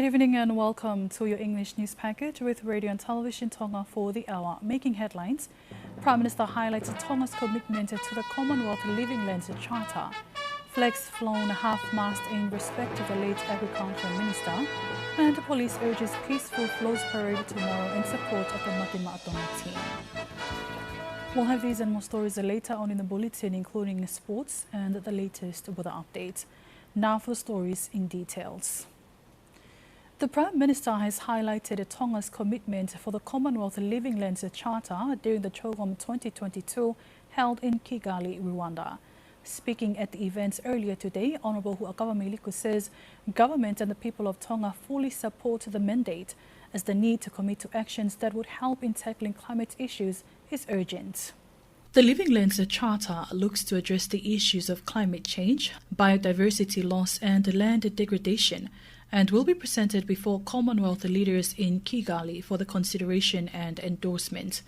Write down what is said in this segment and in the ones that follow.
Good evening and welcome to your English news package with Radio and Television Tonga for the hour. Making headlines, Prime Minister highlights Tonga's commitment to the Commonwealth Living Lands Charter. Flags flown half-mast in respect to the late Agriculture Minister, and the police urges peaceful flows parade tomorrow in support of the Tonga team. We'll have these and more stories later on in the bulletin, including sports and the latest weather updates. Now for the stories in details. The Prime Minister has highlighted Tonga's commitment for the Commonwealth Living Lands Charter during the CHOGM 2022 held in Kigali, Rwanda. Speaking at the event earlier today, Honourable Nuku'alofa says government and the people of Tonga fully support the mandate, as the need to commit to actions that would help in tackling climate issues is urgent. The Living Lands Charter looks to address the issues of climate change, biodiversity loss and land degradation, and will be presented before Commonwealth leaders in Kigali for the consideration and endorsement.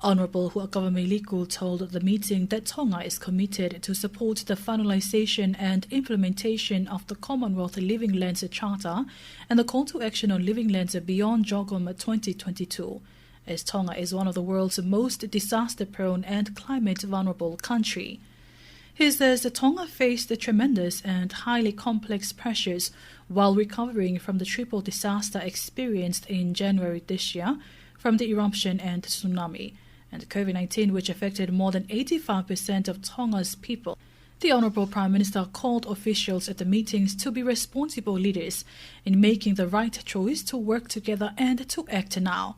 Honourable Nuku'alofa told the meeting that Tonga is committed to support the finalisation and implementation of the Commonwealth Living Lands Charter and the call to action on living lands beyond CHOGM 2022, as Tonga is one of the world's most disaster-prone and climate-vulnerable country. He says that Tonga faced tremendous and highly complex pressures while recovering from the triple disaster experienced in January this year from the eruption and tsunami, and COVID-19, which affected more than 85% of Tonga's people. The Honourable Prime Minister called officials at the meetings to be responsible leaders in making the right choice to work together and to act now.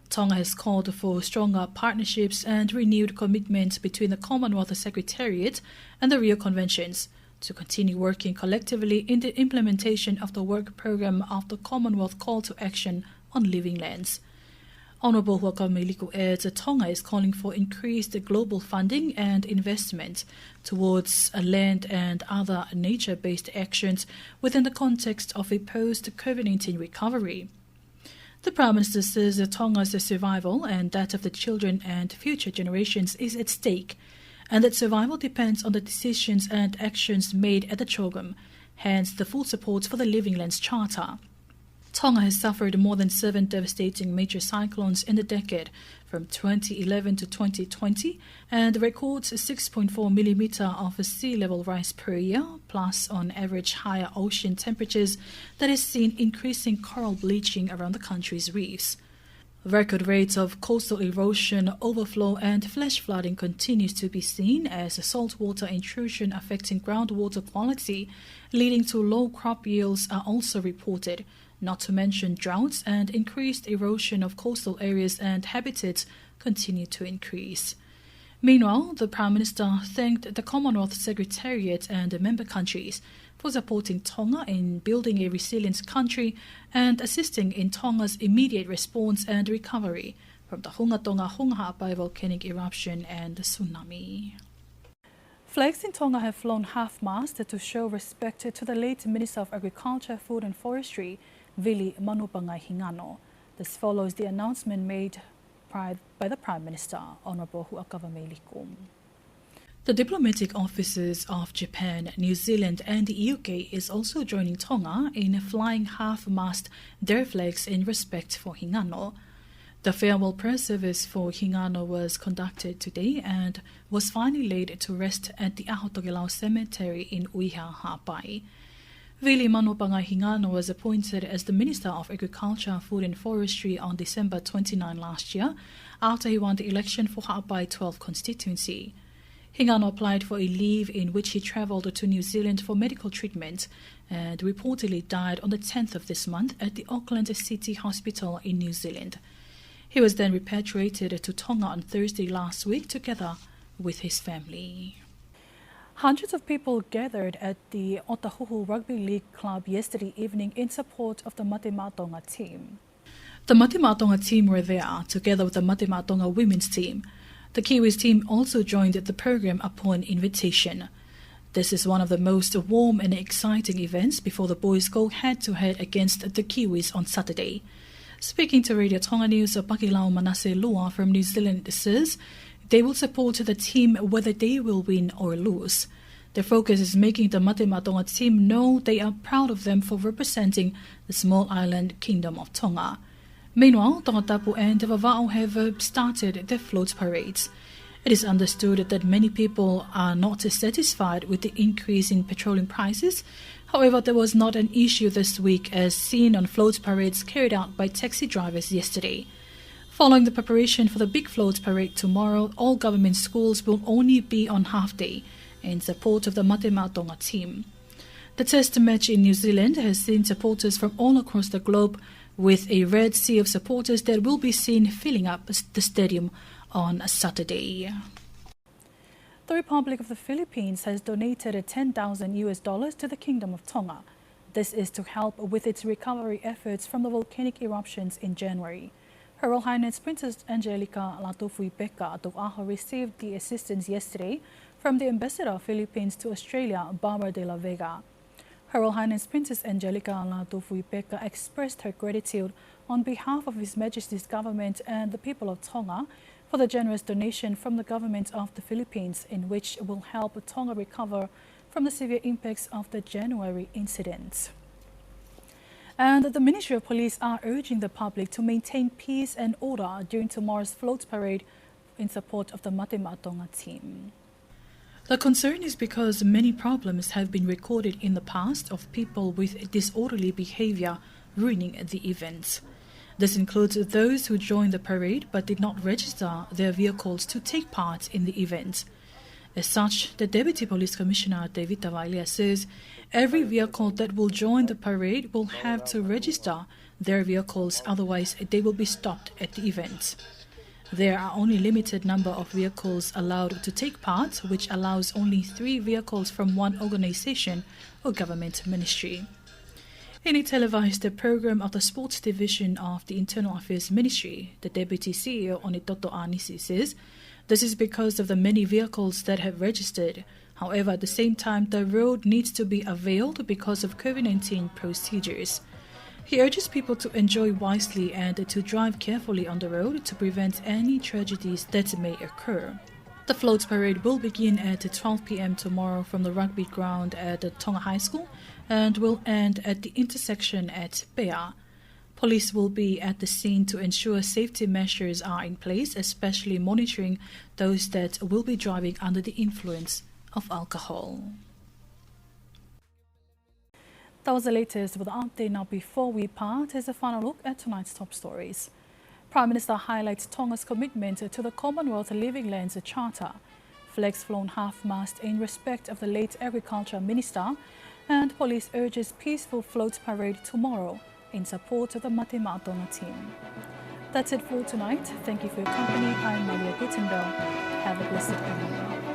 Tonga has called for stronger partnerships and renewed commitment between the Commonwealth Secretariat and the Rio Conventions to continue working collectively in the implementation of the work programme of the Commonwealth Call to Action on Living Lands. Honourable Nuku'alofa adds that Tonga is calling for increased global funding and investment towards land and other nature-based actions within the context of a post-COVID-19 recovery. The Prime Minister says that Tonga's survival and that of the children and future generations is at stake, and that survival depends on the decisions and actions made at the CHOGM, hence the full support for the Living Lands Charter. Tonga has suffered more than 7 devastating major cyclones in the decade from 2011 to 2020 and records 6.4 millimetre of sea level rise per year, plus on average higher ocean temperatures that has seen increasing coral bleaching around the country's reefs. Record rates of coastal erosion, overflow and flash flooding continues to be seen as saltwater intrusion affecting groundwater quality, leading to low crop yields are also reported, not to mention droughts and increased erosion of coastal areas and habitats continue to increase. Meanwhile, the Prime Minister thanked the Commonwealth Secretariat and member countries for supporting Tonga in building a resilient country and assisting in Tonga's immediate response and recovery from the Hunga volcanic eruption and tsunami. Flags in Tonga have flown half-mast to show respect to the late Minister of Agriculture, Food and Forestry, Vili Hingano. This follows the announcement made by the Prime Minister, Honourable Nuku'alofa. The diplomatic officers of Japan, New Zealand and the UK is also joining Tonga in flying half-mast their flags in respect for Hingano. The farewell prayer service for Hingano was conducted today and was finally laid to rest at the Ahotokelau Cemetery in Uiha, Hawaii. Vili Hingano was appointed as the Minister of Agriculture, Food and Forestry on December 29 last year after he won the election for Hawaii 12 constituency. Hingano applied for a leave in which he travelled to New Zealand for medical treatment and reportedly died on the 10th of this month at the Auckland City Hospital in New Zealand. He was then repatriated to Tonga on Thursday last week together with his family. Hundreds of people gathered at the Otahuhu Rugby League club yesterday evening in support of the Tonga team. The Tonga team were there together with the Tonga women's team. The Kiwis team also joined the program upon invitation. This is one of the most warm and exciting events before the boys go head-to-head against the Kiwis on Saturday. Speaking to Radio Tonga News, Pakilao Manasseh Lua from New Zealand says they will support the team whether they will win or lose. Their focus is making the Moimoi Tonga team know they are proud of them for representing the small island kingdom of Tonga. Meanwhile, Tongatapu and Vava'o have started their float parades. It is understood that many people are not satisfied with the increase in petroleum prices. However, there was not an issue this week as seen on float parades carried out by taxi drivers yesterday. Following the preparation for the big float parade tomorrow, all government schools will only be on half-day in support of the Moimoi Tonga team. The test match in New Zealand has seen supporters from all across the globe, with a red sea of supporters that will be seen filling up the stadium on Saturday. The Republic of the Philippines has donated $10,000 to the Kingdom of Tonga. This is to help with its recovery efforts from the volcanic eruptions in January. Her Royal Highness Princess Angelica Latu Tu'aha received the assistance yesterday from the Ambassador of Philippines to Australia, Barbara de la Vega. Her Royal Highness Princess Angelica Latu expressed her gratitude on behalf of His Majesty's government and the people of Tonga for the generous donation from the government of the Philippines, in which will help Tonga recover from the severe impacts of the January incident. And the Ministry of Police are urging the public to maintain peace and order during tomorrow's float parade in support of the Moimoi Tonga team. The concern is because many problems have been recorded in the past of people with disorderly behavior ruining the events. This includes those who joined the parade but did not register their vehicles to take part in the event. As such, the Deputy Police Commissioner David Tavalia says every vehicle that will join the parade will have to register their vehicles, otherwise they will be stopped at the event. There are only limited number of vehicles allowed to take part, which allows only 3 vehicles from one organization or government ministry. In a televised program of the Sports Division of the Internal Affairs Ministry, the Deputy CEO Onitoto Anisi says this is because of the many vehicles that have registered. However, at the same time, the road needs to be availed because of COVID-19 procedures. He urges people to enjoy wisely and to drive carefully on the road to prevent any tragedies that may occur. The float parade will begin at 12 p.m. tomorrow from the rugby ground at the Tonga High School and will end at the intersection at Pea. Police will be at the scene to ensure safety measures are in place, especially monitoring those that will be driving under the influence of alcohol. That was the latest with the update. Now, before we part, here's a final look at tonight's top stories. Prime Minister highlights Tonga's commitment to the Commonwealth Living Lands Charter. Flags flown half-mast in respect of the late Agriculture Minister, and police urges peaceful float parade tomorrow in support of the Moimoi Tonga team. That's it for tonight. Thank you for your company. I'm Maria Gutenberg. Have a blessed evening.